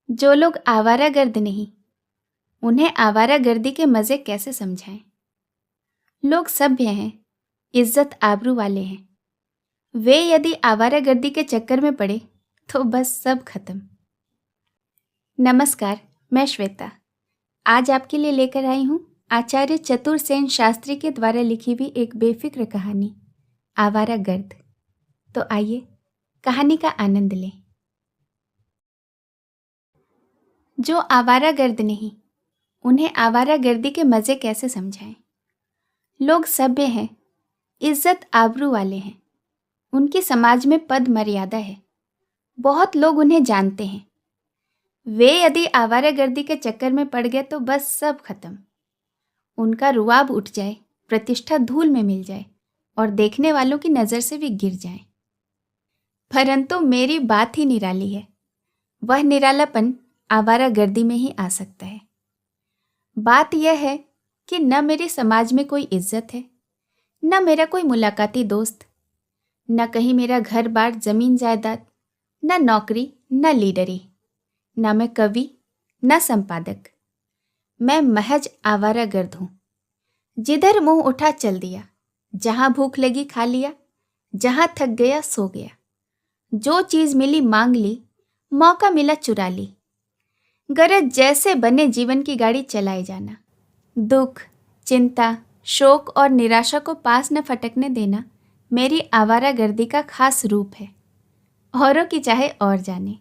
जो लोग आवारागर्द नहीं, उन्हें आवारागर्दी के मज़े कैसे समझाएं। लोग सभ्य हैं, इज्जत आबरू वाले हैं। वे यदि आवारागर्दी के चक्कर में पड़े तो बस सब खत्म। नमस्कार, मैं श्वेता आज आपके लिए लेकर आई हूँ आचार्य चतुरसेन शास्त्री के द्वारा लिखी हुई एक बेफिक्र कहानी आवारागर्द। तो आइए कहानी का आनंद लें। जो आवारागर्द नहीं, उन्हें आवारागर्दी के मज़े कैसे समझाएं। लोग सभ्य हैं, इज्जत आबरू वाले हैं। उनकी समाज में पद मर्यादा है। बहुत लोग उन्हें जानते हैं। वे यदि आवारागर्दी के चक्कर में पड़ गए तो बस सब खत्म। उनका रुआब उठ जाए, प्रतिष्ठा धूल में मिल जाए और देखने वालों की नज़र से भी गिर जाए। परंतु मेरी बात ही निराली है। वह निरालापन आवारागर्दी में ही आ सकता है। बात यह है कि न मेरे समाज में कोई इज्जत है, न मेरा कोई मुलाकाती दोस्त, न कहीं मेरा घर बार जमीन जायदाद, न नौकरी, न लीडरी, न मैं कवि, न संपादक। मैं महज आवारागर्द हूँ। जिधर मुंह उठा चल दिया, जहाँ भूख लगी खा लिया, जहाँ थक गया सो गया। जो चीज़ मिली मांग ली, मौका मिला चुरा ली। गरज जैसे बने जीवन की गाड़ी चलाए जाना। दुख, चिंता, शोक और निराशा को पास न फटकने देना मेरी आवारागर्दी का खास रूप है। औरों की चाहे और जाने।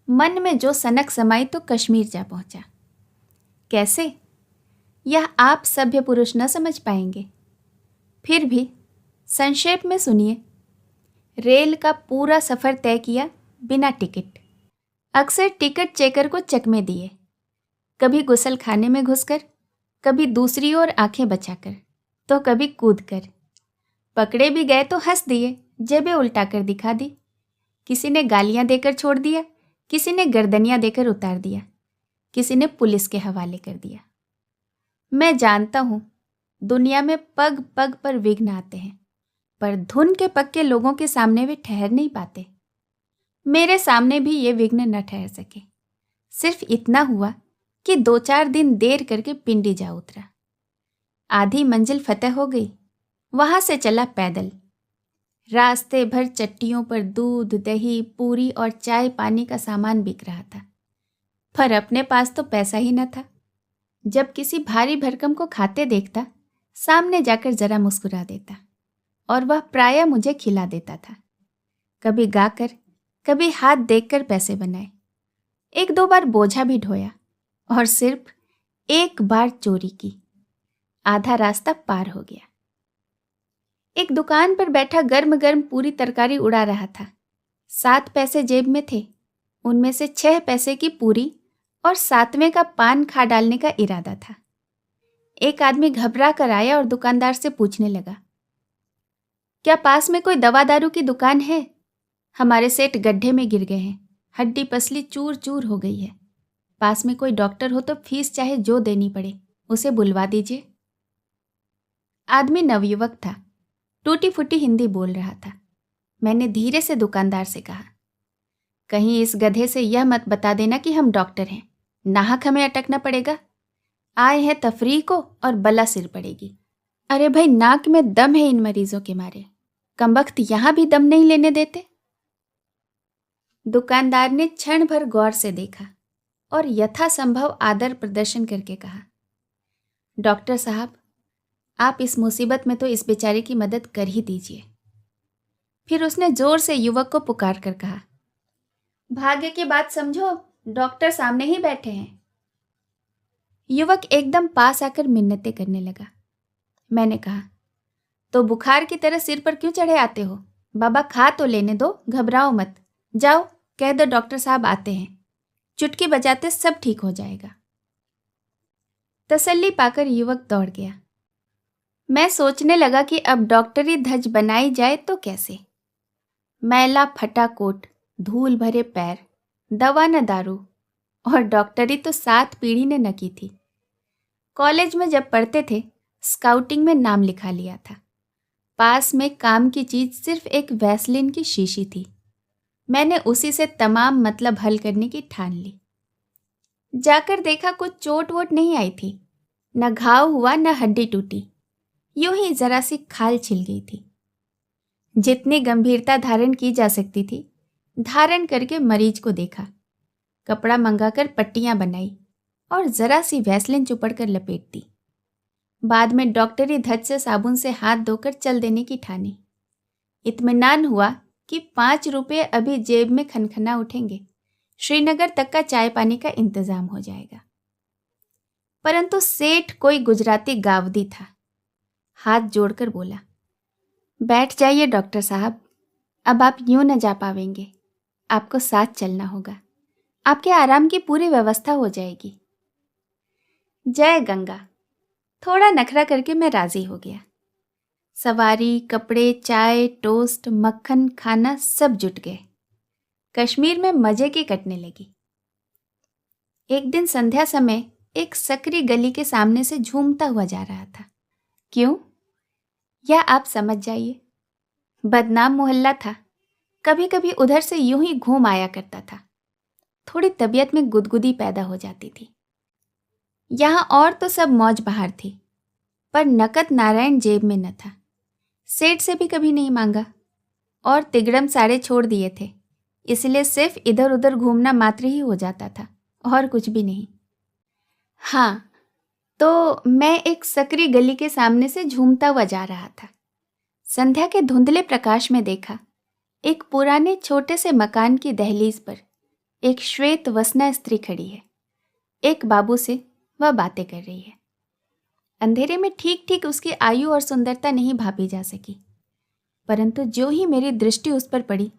मन में जो सनक समाई तो कश्मीर जा पहुंचा। कैसे? यह आप सभ्य पुरुष न समझ पाएंगे। फिर भी संक्षेप में सुनिए। रेल का पूरा सफ़र तय किया बिना टिकट। अक्सर टिकट चेकर को चकमे दिए। कभी गुसल खाने में घुसकर, कभी दूसरी ओर आंखें बचाकर, तो कभी कूदकर। पकड़े भी गए तो हंस दिए, जेबें उल्टा कर दिखा दी। किसी ने गालियां देकर छोड़ दिया, किसी ने गर्दनियां देकर उतार दिया, किसी ने पुलिस के हवाले कर दिया। मैं जानता हूं दुनिया में पग पग पर विघ्न आते हैं, पर धुन के पक्के लोगों के सामने वे ठहर नहीं पाते। मेरे सामने भी ये विघ्न न ठहर सके। सिर्फ इतना हुआ कि 2-4 दिन देर करके पिंडी जा उतरा। आधी मंजिल फतह हो गई। वहां से चला पैदल। रास्ते भर चट्टियों पर दूध, दही, पूरी और चाय पानी का सामान बिक रहा था, पर अपने पास तो पैसा ही न था। जब किसी भारी भरकम को खाते देखता, सामने जाकर जरा मुस्कुरा देता और वह प्रायः मुझे खिला देता था। कभी गाकर, कभी हाथ देखकर पैसे बनाए। 1-2 बार बोझा भी ढोया और सिर्फ एक बार चोरी की। आधा रास्ता पार हो गया। एक दुकान पर बैठा गर्म गर्म पूरी तरकारी उड़ा रहा था। 7 पैसे जेब में थे। उनमें से 6 पैसे की पूरी और 7वें का पान खा डालने का इरादा था। एक आदमी घबरा कर आया और दुकानदार से पूछने लगा, क्या पास में कोई दवा दारू की दुकान है? हमारे सेठ गड्ढे में गिर गए हैं। हड्डी पसली चूर चूर हो गई है। पास में कोई डॉक्टर हो तो फीस चाहे जो देनी पड़े, उसे बुलवा दीजिए। आदमी नवयुवक था। टूटी फूटी हिंदी बोल रहा था। मैंने धीरे से दुकानदार से कहा, कहीं इस गधे से यह मत बता देना कि हम डॉक्टर हैं। नाहक हमें अटकना पड़ेगा। आए हैं तफरीह को और बला सिर पड़ेगी। अरे भाई, नाक में दम है इन मरीजों के मारे। कमबख्त यहां भी दम नहीं लेने देते। दुकानदार ने क्षण भर गौर से देखा और यथासंभव आदर प्रदर्शन करके कहा, डॉक्टर साहब, आप इस मुसीबत में तो इस बेचारे की मदद कर ही दीजिए। फिर उसने जोर से युवक को पुकार कर कहा, भाग्य की बात समझो, डॉक्टर सामने ही बैठे हैं। युवक एकदम पास आकर मिन्नतें करने लगा। मैंने कहा, तो बुखार की तरह सिर पर क्यों चढ़े आते हो? बाबा खा तो लेने दो, घबराओ मत। जाओ कह दो डॉक्टर साहब आते हैं। चुटकी बजाते सब ठीक हो जाएगा। तसल्ली पाकर युवक दौड़ गया। मैं सोचने लगा कि अब डॉक्टरी धज बनाई जाए तो कैसे। मैला फटा कोट, धूल भरे पैर, दवा न दारू, और डॉक्टरी तो 7 पीढ़ी ने न की थी। कॉलेज में जब पढ़ते थे, स्काउटिंग में नाम लिखा लिया था। पास में काम की चीज सिर्फ एक वैसलीन की शीशी थी। मैंने उसी से तमाम मतलब हल करने की ठान ली। जाकर देखा कुछ चोट वोट नहीं आई थी, न घाव हुआ न हड्डी टूटी, यूं ही जरा सी खाल छिल गई थी। जितनी गंभीरता धारण की जा सकती थी धारण करके मरीज को देखा, कपड़ा मंगाकर पट्टियां बनाई और जरा सी वैसलिन चुपड़ कर लपेट दी। बाद में डॉक्टरी धज से साबुन से हाथ धोकर चल देने की ठानी। इत्मीनान हुआ कि 5 रुपये अभी जेब में खनखना उठेंगे, श्रीनगर तक का चाय पानी का इंतजाम हो जाएगा। परंतु सेठ कोई गुजराती गावदी था, हाथ जोड़कर बोला, बैठ जाइए डॉक्टर साहब, अब आप यूं न जा पावेंगे, आपको साथ चलना होगा, आपके आराम की पूरी व्यवस्था हो जाएगी। जय गंगा। थोड़ा नखरा करके मैं राजी हो गया। सवारी, कपड़े, चाय, टोस्ट, मक्खन, खाना सब जुट गए। कश्मीर में मजे की कटने लगी। एक दिन संध्या समय एक सकरी गली के सामने से झूमता हुआ जा रहा था। क्यों? या आप समझ जाइए। बदनाम मोहल्ला था, कभी कभी उधर से यूं ही घूम आया करता था। थोड़ी तबीयत में गुदगुदी पैदा हो जाती थी। यहाँ और तो सब मौज बहार थी, पर नकद नारायण जेब में न था। सेठ से भी कभी नहीं मांगा और तिगड़म साड़े छोड़ दिए थे, इसलिए सिर्फ इधर उधर घूमना मात्र ही हो जाता था और कुछ भी नहीं। हाँ, तो मैं एक सकरी गली के सामने से झूमता हुआ जा रहा था। संध्या के धुंधले प्रकाश में देखा, एक पुराने छोटे से मकान की दहलीज पर एक श्वेत वसना स्त्री खड़ी है। एक बाबू से वह बातें कर रही है। अंधेरे में ठीक ठीक उसकी आयु और सुंदरता नहीं भापी जा सकी, परंतु जो ही मेरी दृष्टि उस पर पड़ी,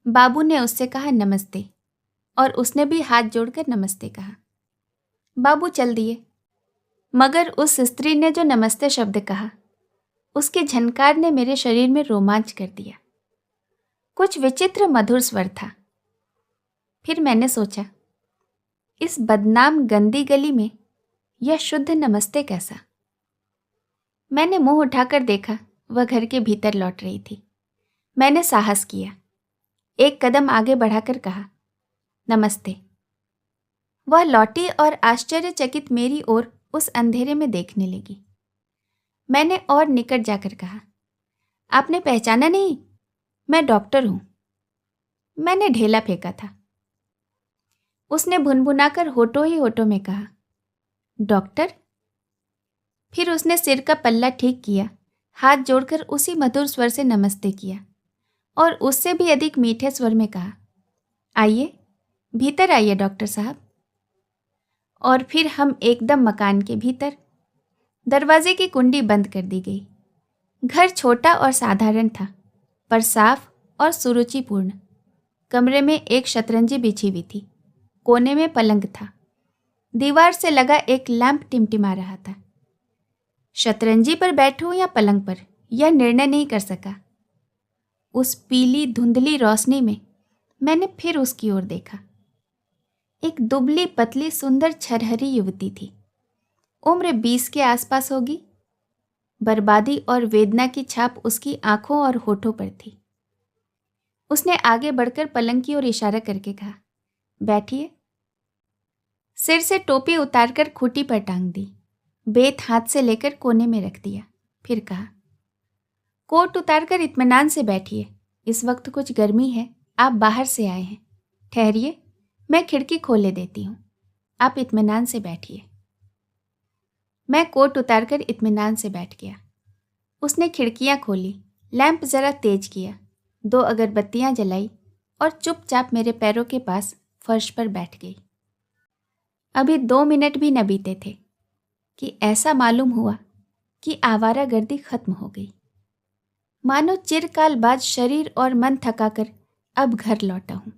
बाबू ने उससे कहा नमस्ते, और उसने भी हाथ जोड़कर नमस्ते कहा। बाबू चल दिए, मगर उस स्त्री ने जो नमस्ते शब्द कहा, उसकी झनकार ने मेरे शरीर में रोमांच कर दिया। कुछ विचित्र मधुर स्वर था। फिर मैंने सोचा, इस बदनाम गंदी गली में यह शुद्ध नमस्ते कैसा? मैंने मुंह उठाकर देखा, वह घर के भीतर लौट रही थी। मैंने साहस किया, एक कदम आगे बढ़ाकर कहा, नमस्ते। वह लौटी और आश्चर्यचकित मेरी ओर उस अंधेरे में देखने लगी। मैंने और निकट जाकर कहा, आपने पहचाना नहीं? मैं डॉक्टर हूं। मैंने ढेला फेंका था। उसने भुनभुनाकर होठों ही होठों में कहा, डॉक्टर? फिर उसने सिर का पल्ला ठीक किया, हाथ जोड़कर उसी मधुर स्वर से नमस्ते किया और उससे भी अधिक मीठे स्वर में कहा, आइए, भीतर आइए डॉक्टर साहब। और फिर हम एकदम मकान के भीतर। दरवाजे की कुंडी बंद कर दी गई। घर छोटा और साधारण था, पर साफ और सुरुचिपूर्ण। कमरे में एक शतरंजी बिछी हुई थी, कोने में पलंग था, दीवार से लगा एक लैंप टिमटिमा रहा था। शतरंजी पर बैठूं या पलंग पर, यह निर्णय नहीं कर सका। उस पीली धुंधली रोशनी में मैंने फिर उसकी ओर देखा। एक दुबली पतली सुंदर छरहरी युवती थी, उम्र 20 के आसपास होगी। बर्बादी और वेदना की छाप उसकी आंखों और होठों पर थी। उसने आगे बढ़कर पलंग की ओर इशारा करके कहा, बैठिए। सिर से टोपी उतारकर खूंटी पर टांग दी, बेत हाथ से लेकर कोने में रख दिया। फिर कहा, कोट उतारकर इत्मीनान से बैठिए, इस वक्त कुछ गर्मी है, आप बाहर से आए हैं। ठहरिए, मैं खिड़की खोले देती हूँ, आप इत्मीनान से बैठिए। मैं कोट उतारकर इत्मीनान से बैठ गया। उसने खिड़कियां खोली, लैंप जरा तेज किया, 2 अगरबत्तियां जलाई और चुपचाप मेरे पैरों के पास फर्श पर बैठ गई। अभी 2 मिनट भी न बीते थे कि ऐसा मालूम हुआ कि आवारागर्दी खत्म हो गई। मानो चिरकाल बाद शरीर और मन थकाकर अब घर लौटा हूं।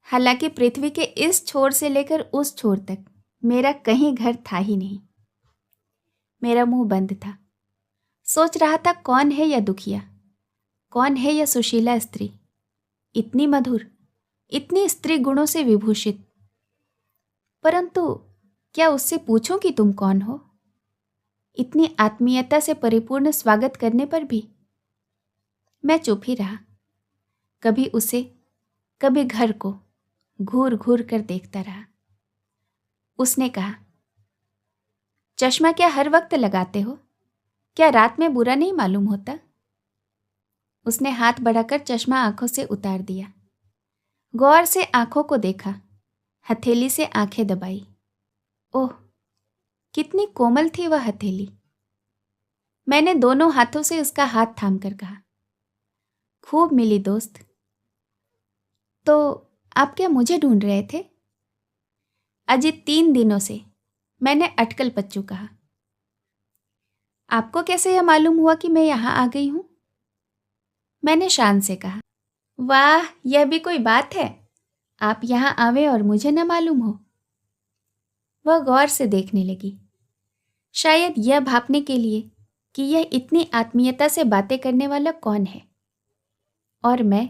हालांकि पृथ्वी के इस छोर से लेकर उस छोर तक मेरा कहीं घर था ही नहीं। मेरा मुंह बंद था। सोच रहा था, कौन है यह दुखिया, कौन है यह सुशीला स्त्री, इतनी मधुर, इतनी स्त्री गुणों से विभूषित। परंतु क्या उससे पूछूं कि तुम कौन हो? इतनी आत्मीयता से परिपूर्ण स्वागत करने पर भी मैं चुप ही रहा। कभी उसे, कभी घर को घूर घूर कर देखता रहा। उसने कहा, चश्मा क्या हर वक्त लगाते हो? क्या रात में बुरा नहीं मालूम होता? उसने हाथ बढ़ाकर चश्मा आंखों से उतार दिया। गौर से आंखों को देखा, हथेली से आंखें दबाई। ओह, कितनी कोमल थी वह हथेली। मैंने दोनों हाथों से उसका हाथ थामकर कहा, खूब मिली दोस्त। तो आप क्या मुझे ढूंढ रहे थे? अजित 3 दिनों से, मैंने अटकल पच्चू कहा। आपको कैसे यह मालूम हुआ कि मैं यहां आ गई हूं? मैंने शान से कहा। वाह, यह भी कोई बात है? आप यहां आवे और मुझे न मालूम हो? वह गौर से देखने लगी, शायद यह भांपने के लिए कि यह इतनी आत्मीयता से बातें करने वाला कौन है। और मैं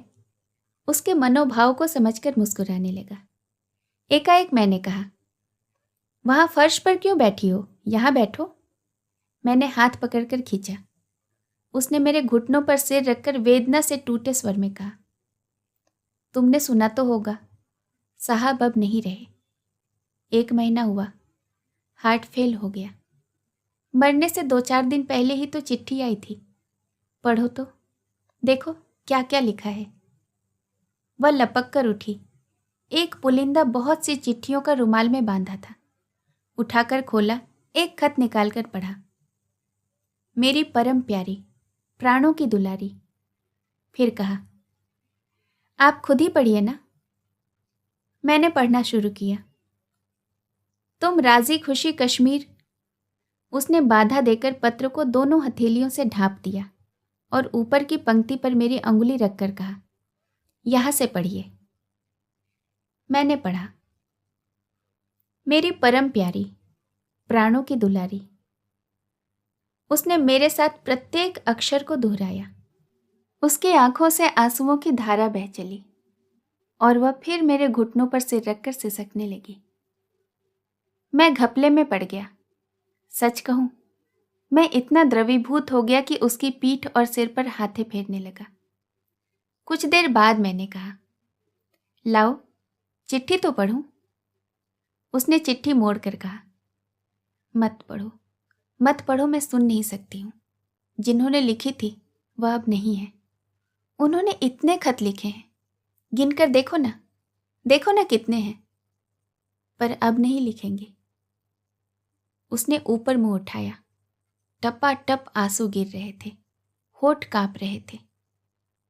उसके मनोभाव को समझकर मुस्कुराने लगा। एकाएक मैंने कहा, वहां फर्श पर क्यों बैठी हो? यहां बैठो। मैंने हाथ पकड़कर खींचा। उसने मेरे घुटनों पर सिर रखकर वेदना से टूटे स्वर में कहा, तुमने सुना तो होगा, साहब अब नहीं रहे। 1 महीना हुआ, हार्ट फेल हो गया। मरने से 2-4 दिन पहले ही तो चिट्ठी आई थी। पढ़ो तो, देखो क्या क्या लिखा है। वह लपक कर उठी। एक पुलिंदा बहुत सी चिट्ठियों का रुमाल में बांधा था। उठाकर खोला, एक खत निकालकर पढ़ा। मेरी परम प्यारी, प्राणों की दुलारी। फिर कहा, आप खुद ही पढ़िए ना। मैंने पढ़ना शुरू किया। तुम राजी खुशी कश्मीर। उसने बाधा देकर पत्र को दोनों हथेलियों से ढांप दिया और ऊपर की पंक्ति पर मेरी अंगुली रखकर कहा, यहां से पढ़िए। मैंने पढ़ा। मेरी परम प्यारी, प्राणों की दुलारी। उसने मेरे साथ प्रत्येक अक्षर को दोहराया। उसकी आंखों से आंसुओं की धारा बह चली और वह फिर मेरे घुटनों पर सिर रखकर सिसकने लगी। मैं घपले में पड़ गया। सच कहूं, मैं इतना द्रवीभूत हो गया कि उसकी पीठ और सिर पर हाथे फेरने लगा। कुछ देर बाद मैंने कहा, लाओ चिट्ठी तो पढ़ूं। उसने चिट्ठी मोड़कर कहा, मत पढ़ो, मत पढ़ो, मैं सुन नहीं सकती हूं। जिन्होंने लिखी थी वह अब नहीं है। उन्होंने इतने खत लिखे हैं, गिनकर देखो ना, देखो ना कितने हैं, पर अब नहीं लिखेंगे। उसने ऊपर मुंह उठाया। टपाटप आंसू गिर रहे थे, होठ कांप रहे थे।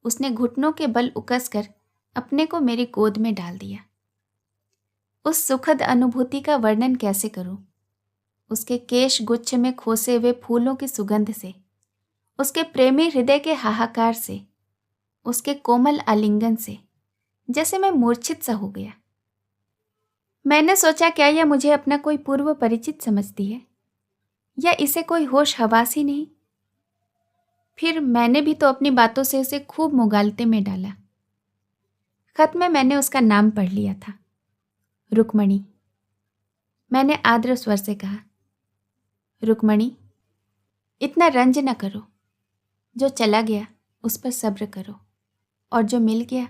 उसने घुटनों के बल उकसकर अपने को मेरी गोद में डाल दिया। उस सुखद अनुभूति का वर्णन कैसे करूं? उसके केश गुच्छ में खोसे हुए फूलों की सुगंध से, उसके प्रेमी हृदय के हाहाकार से, उसके कोमल आलिंगन से जैसे मैं मूर्छित सा हो गया। मैंने सोचा, क्या यह मुझे अपना कोई पूर्व परिचित समझती है या इसे कोई होश हवास ही नहीं? फिर मैंने भी तो अपनी बातों से उसे खूब मुगालते में डाला। खत में मैंने उसका नाम पढ़ लिया था, रुक्मणी। मैंने आर्द्र स्वर से कहा, रुक्मणी, इतना रंज न करो। जो चला गया उस पर सब्र करो, और जो मिल गया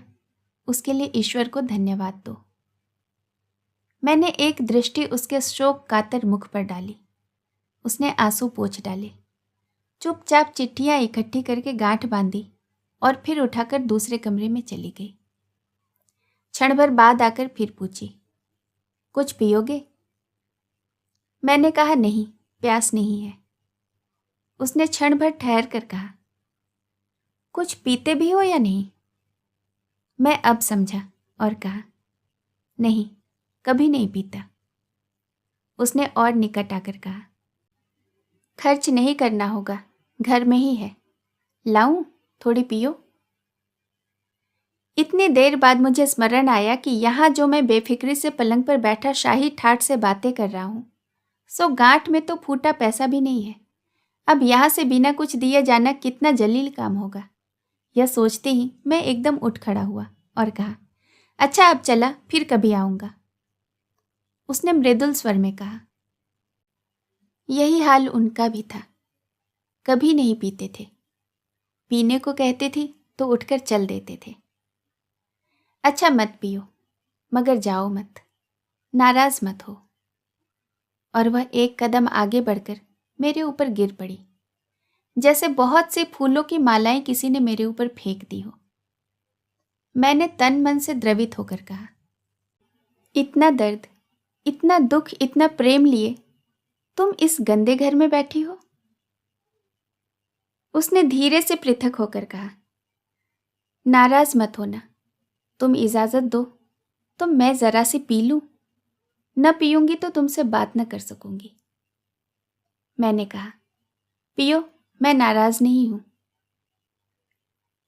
उसके लिए ईश्वर को धन्यवाद दो। मैंने एक दृष्टि उसके शोक कातर मुख पर डाली। उसने आंसू पोंछ डाले। चुपचाप चिट्ठियां इकट्ठी करके गांठ बांधी और फिर उठाकर दूसरे कमरे में चली गई। क्षण भर बाद आकर फिर पूछी, कुछ पियोगे? मैंने कहा, नहीं, प्यास नहीं है। उसने क्षण भर ठहर कर कहा, कुछ पीते भी हो या नहीं? मैं अब समझा और कहा, नहीं, कभी नहीं पीता। उसने और निकट आकर कहा, खर्च नहीं करना होगा, घर में ही है, लाऊं? थोड़ी पियो। इतनी देर बाद मुझे स्मरण आया कि यहां जो मैं बेफिक्री से पलंग पर बैठा शाही ठाठ से बातें कर रहा हूं, सो गांठ में तो फूटा पैसा भी नहीं है। अब यहां से बिना कुछ दिए जाना कितना जलील काम होगा। यह सोचते ही मैं एकदम उठ खड़ा हुआ और कहा, अच्छा अब चला, फिर कभी आऊंगा। उसने मृदुल स्वर में कहा। यही हाल उनका भी था। कभी नहीं पीते थे। पीने को कहते थे तो उठकर चल देते थे। अच्छा मत पियो, मगर जाओ मत, नाराज मत हो। और वह एक कदम आगे बढ़कर मेरे ऊपर गिर पड़ी, जैसे बहुत से फूलों की मालाएं किसी ने मेरे ऊपर फेंक दी हो। मैंने तन मन से द्रवित होकर कहा, इतना दर्द, इतना दुख, इतना प्रेम लिए तुम इस गंदे घर में बैठी हो? उसने धीरे से पृथक होकर कहा, नाराज मत होना, तुम इजाजत दो तो मैं जरा सी पी लूं। न पीऊंगी तो तुमसे बात न कर सकूंगी। मैंने कहा, पियो, मैं नाराज नहीं हूं।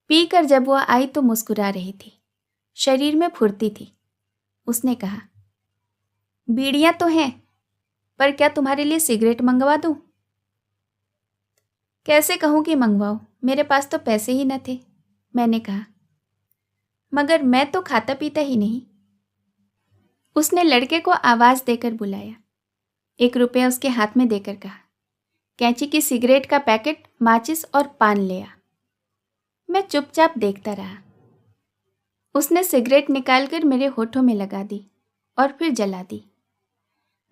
पीकर जब वह आई तो मुस्कुरा रही थी, शरीर में फुर्ती थी। उसने कहा, बीड़ियां तो हैं, पर क्या तुम्हारे लिए सिगरेट मंगवा दूं? कैसे कहूं कि मंगवाओ, मेरे पास तो पैसे ही न थे। मैंने कहा, मगर मैं तो खाता पीता ही नहीं। उसने लड़के को आवाज देकर बुलाया, 1 रुपया उसके हाथ में देकर कहा, कैंची की सिगरेट का पैकेट, माचिस और पान ले आ। मैं चुपचाप देखता रहा। उसने सिगरेट निकालकर मेरे होठों में लगा दी और फिर जला दी।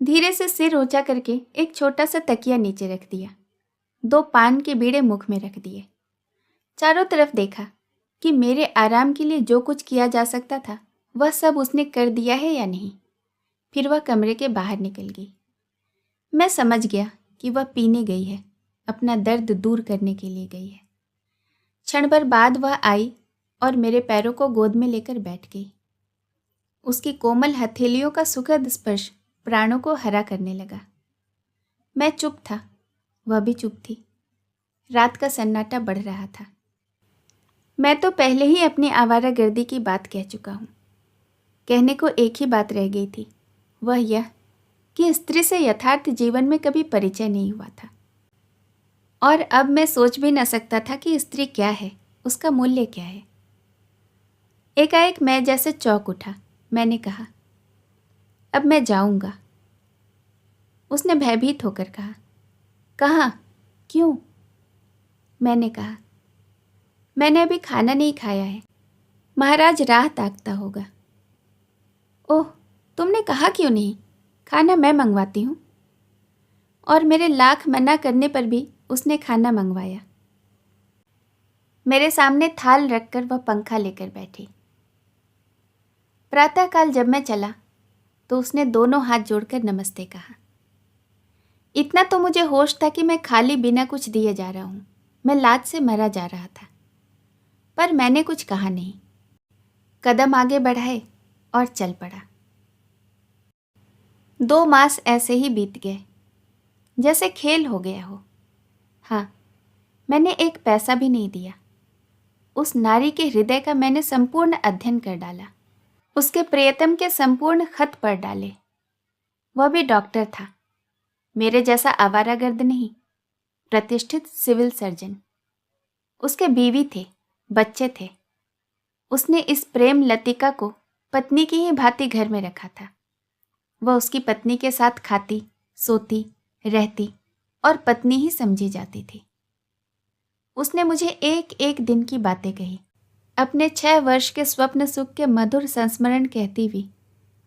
धीरे से सिर ऊंचा करके एक छोटा सा तकिया नीचे रख दिया, 2 पान के बीड़े मुख में रख दिए। चारों तरफ देखा कि मेरे आराम के लिए जो कुछ किया जा सकता था वह सब उसने कर दिया है या नहीं। फिर वह कमरे के बाहर निकल गई। मैं समझ गया कि वह पीने गई है, अपना दर्द दूर करने के लिए गई है। क्षण भर बाद वह आई और मेरे पैरों को गोद में लेकर बैठ गई। उसकी कोमल हथेलियों का सुखद स्पर्श प्राणों को हरा करने लगा। मैं चुप था, वह भी चुप थी। रात का सन्नाटा बढ़ रहा था। मैं तो पहले ही अपनी आवारागर्दी की बात कह चुका हूँ। कहने को एक ही बात रह गई थी, वह यह कि स्त्री से यथार्थ जीवन में कभी परिचय नहीं हुआ था। और अब मैं सोच भी न सकता था कि स्त्री क्या है, उसका मूल्य क्या है। एकाएक मैं जैसे चौंक उठा। मैंने कहा, अब मैं जाऊंगा। उसने भयभीत होकर कहा, कहाँ, क्यों? मैंने कहा, मैंने अभी खाना नहीं खाया है, महाराज राह ताकता होगा। ओह, तुमने कहा क्यों नहीं? खाना मैं मंगवाती हूँ। और मेरे लाख मना करने पर भी उसने खाना मंगवाया। मेरे सामने थाल रखकर वह पंखा लेकर बैठी। प्रातःकाल जब मैं चला तो उसने दोनों हाथ जोड़कर नमस्ते कहा। इतना तो मुझे होश था कि मैं खाली बिना कुछ दिए जा रहा हूँ, मैं लाज से मरा जा रहा था। पर मैंने कुछ कहा नहीं, कदम आगे बढ़ाए और चल पड़ा। 2 मास ऐसे ही बीत गए, जैसे खेल हो गया हो। हाँ, मैंने एक पैसा भी नहीं दिया। उस नारी के हृदय का मैंने संपूर्ण अध्ययन कर डाला, उसके प्रियतम के संपूर्ण खत पढ़ डाले। वह भी डॉक्टर था, मेरे जैसा आवारागर्द नहीं, प्रतिष्ठित सिविल सर्जन। उसके बीवी थे, बच्चे थे। उसने इस प्रेम लतिका को पत्नी की ही भांति घर में रखा था। वह उसकी पत्नी के साथ खाती, सोती, रहती और पत्नी ही समझी जाती थी। उसने मुझे एक एक दिन की बातें कही, अपने 6 वर्ष के स्वप्न सुख के मधुर संस्मरण कहती हुई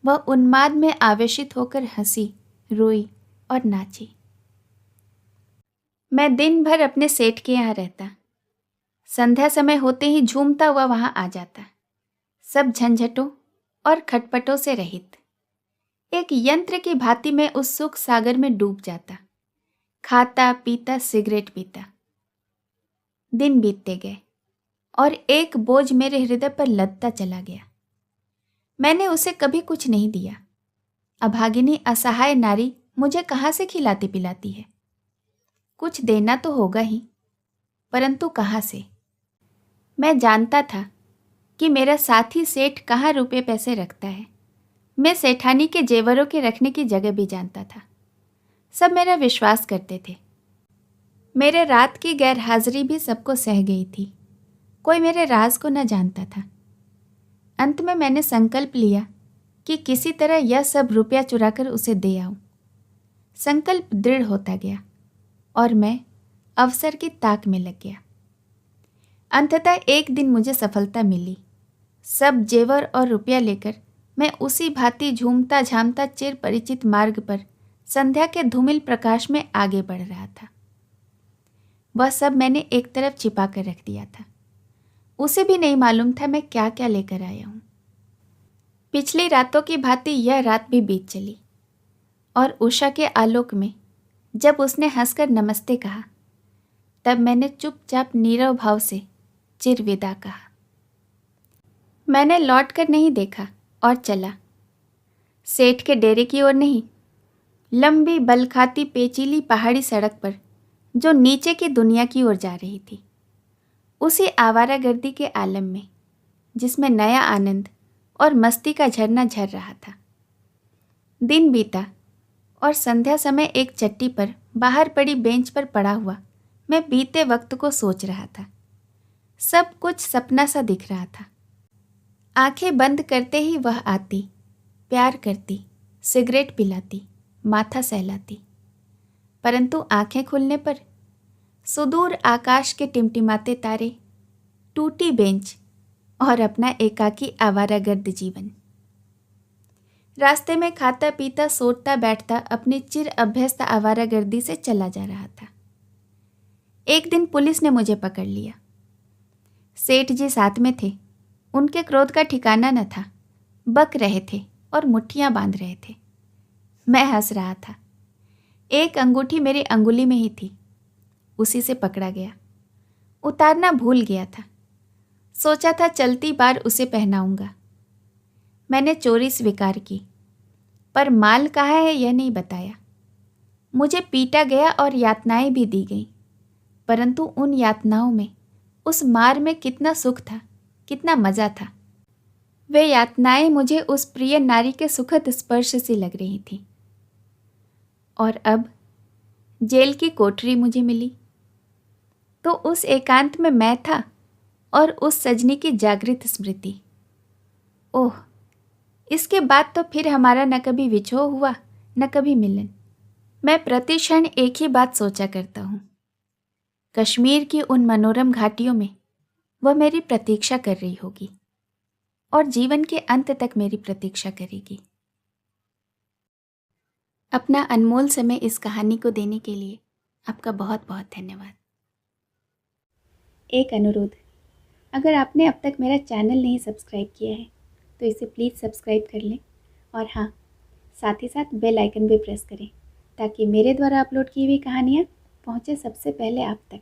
वह उन्माद में आवेशित होकर हंसी, रोई और नाची। मैं दिन भर अपने सेठ के यहाँ रहता। संध्या समय होते ही झूमता हुआ वहां आ जाता, सब झंझटों और खटपटों से रहित। एक यंत्र की भांति में उस सुख सागर में डूब जाता, खाता पीता, सिगरेट पीता। दिन बीतते गए और एक बोझ मेरे हृदय पर लदता चला गया। मैंने उसे कभी कुछ नहीं दिया। अभागिनी असहाय नारी मुझे कहाँ से खिलाती पिलाती है? कुछ देना तो होगा ही, परंतु कहाँ से? मैं जानता था कि मेरा साथी सेठ कहाँ रुपए पैसे रखता है। मैं सेठानी के जेवरों के रखने की जगह भी जानता था। सब मेरा विश्वास करते थे। मेरे रात की गैरहाजिरी भी सबको सह गई थी। कोई मेरे राज को न जानता था। अंत में मैंने संकल्प लिया कि किसी तरह यह सब रुपया चुराकर उसे दे आऊं। संकल्प दृढ़ होता गया और मैं अवसर की ताक में लग गया। अंततः एक दिन मुझे सफलता मिली। सब जेवर और रुपया लेकर मैं उसी भांति झूमता झामता चिर परिचित मार्ग पर संध्या के धूमिल प्रकाश में आगे बढ़ रहा था। वह सब मैंने एक तरफ छिपा कर रख दिया था। उसे भी नहीं मालूम था मैं क्या क्या लेकर आया हूं। पिछली रातों की भांति यह रात भी बीत चली और उषा के आलोक में जब उसने हंसकर नमस्ते कहा, तब मैंने चुपचाप नीरव भाव से चिर विदा कहा। मैंने लौट कर नहीं देखा और चला। सेठ के डेरे की ओर नहीं, लंबी बलखाती पेचीली पहाड़ी सड़क पर जो नीचे की दुनिया की ओर जा रही थी, उसी आवारागर्दी के आलम में जिसमें नया आनंद और मस्ती का झरना झर रहा था। दिन बीता और संध्या समय एक चट्टी पर बाहर पड़ी बेंच पर पड़ा हुआ मैं बीते वक्त को सोच रहा था। सब कुछ सपना सा दिख रहा था। आंखें बंद करते ही वह आती, प्यार करती, सिगरेट पिलाती, माथा सहलाती, परंतु आंखें खुलने पर सुदूर आकाश के टिमटिमाते तारे, टूटी बेंच और अपना एकाकी आवारागर्द जीवन। रास्ते में खाता पीता सोचता बैठता अपनी चिर अभ्यस्त आवारागर्दी से चला जा रहा था। एक दिन पुलिस ने मुझे पकड़ लिया। सेठ जी साथ में थे। उनके क्रोध का ठिकाना न था। बक रहे थे और मुट्ठियां बांध रहे थे। मैं हंस रहा था। एक अंगूठी मेरी अंगुली में ही थी, उसी से पकड़ा गया। उतारना भूल गया था। सोचा था चलती बार उसे पहनाऊंगा। मैंने चोरी स्वीकार की, पर माल कहाँ है यह नहीं बताया। मुझे पीटा गया और यातनाएं भी दी गईं, परंतु उन यातनाओं में, उस मार में कितना सुख था, कितना मज़ा था। वे यातनाएं मुझे उस प्रिय नारी के सुखद स्पर्श से लग रही थीं। और अब जेल की कोठरी मुझे मिली, तो उस एकांत में मैं था और उस सजनी की जागृत स्मृति। ओह, इसके बाद तो फिर हमारा न कभी विछोह हुआ, न कभी मिलन। मैं प्रति क्षण एक ही बात सोचा करता हूँ। कश्मीर की उन मनोरम घाटियों में वह मेरी प्रतीक्षा कर रही होगी और जीवन के अंत तक मेरी प्रतीक्षा करेगी। अपना अनमोल समय इस कहानी को देने के लिए आपका बहुत बहुत धन्यवाद। एक अनुरोध, अगर आपने अब तक मेरा चैनल नहीं सब्सक्राइब किया है तो इसे प्लीज़ सब्सक्राइब कर लें और हाँ, साथ ही साथ बेल आइकन भी प्रेस करें ताकि मेरे द्वारा अपलोड की हुई कहानियाँ पहुँचे सबसे पहले आप तक।